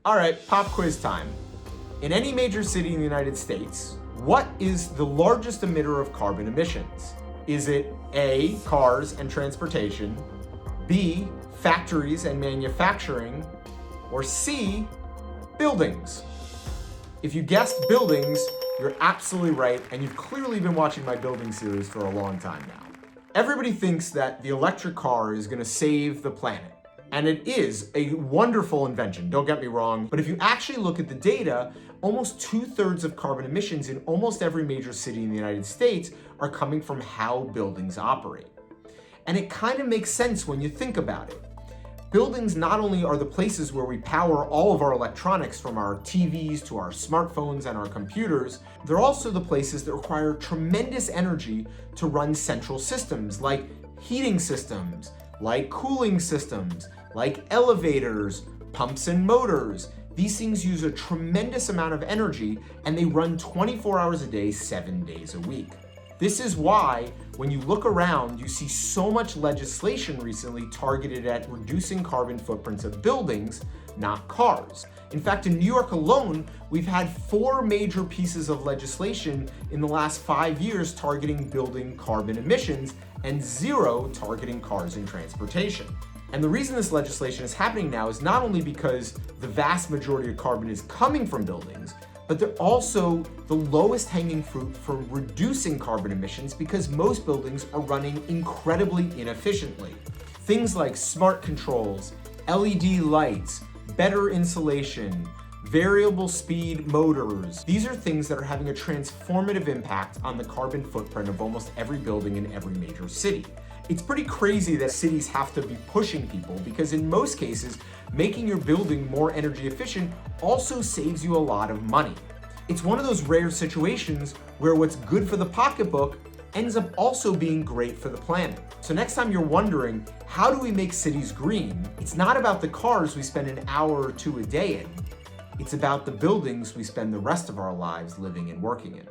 All right, pop quiz time. In any major city in the United States, what is the largest emitter of carbon emissions? Is it A, cars and transportation, B, factories and manufacturing, or C, buildings? If you guessed buildings, you're absolutely right, and you've clearly been watching my building series for a long time now. Everybody thinks that the electric car is going to save the planet. And it is a wonderful invention, don't get me wrong, but if you actually look at the data, almost 2/3 of carbon emissions in almost every major city in the United States are coming from how buildings operate. And it kind of makes sense when you think about it. Buildings not only are the places where we power all of our electronics, from our TVs to our smartphones and our computers, they're also the places that require tremendous energy to run central systems like heating systems, like cooling systems, like elevators, pumps and motors. These things use a tremendous amount of energy, and they run 24 hours a day, 7 days a week. This is why when you look around, you see so much legislation recently targeted at reducing carbon footprints of buildings, not cars. In fact, in New York alone, we've had 4 major pieces of legislation in the last 5 years targeting building carbon emissions and 0 targeting cars and transportation. And the reason this legislation is happening now is not only because the vast majority of carbon is coming from buildings, but they're also the lowest hanging fruit for reducing carbon emissions because most buildings are running incredibly inefficiently. Things like smart controls, LED lights, better insulation, variable speed motors. These are things that are having a transformative impact on the carbon footprint of almost every building in every major city. It's pretty crazy that cities have to be pushing people because in most cases, making your building more energy efficient also saves you a lot of money. It's one of those rare situations where what's good for the pocketbook ends up also being great for the planet. So next time you're wondering, how do we make cities green? It's not about the cars we spend an hour or 2 a day in. It's about the buildings we spend the rest of our lives living and working in.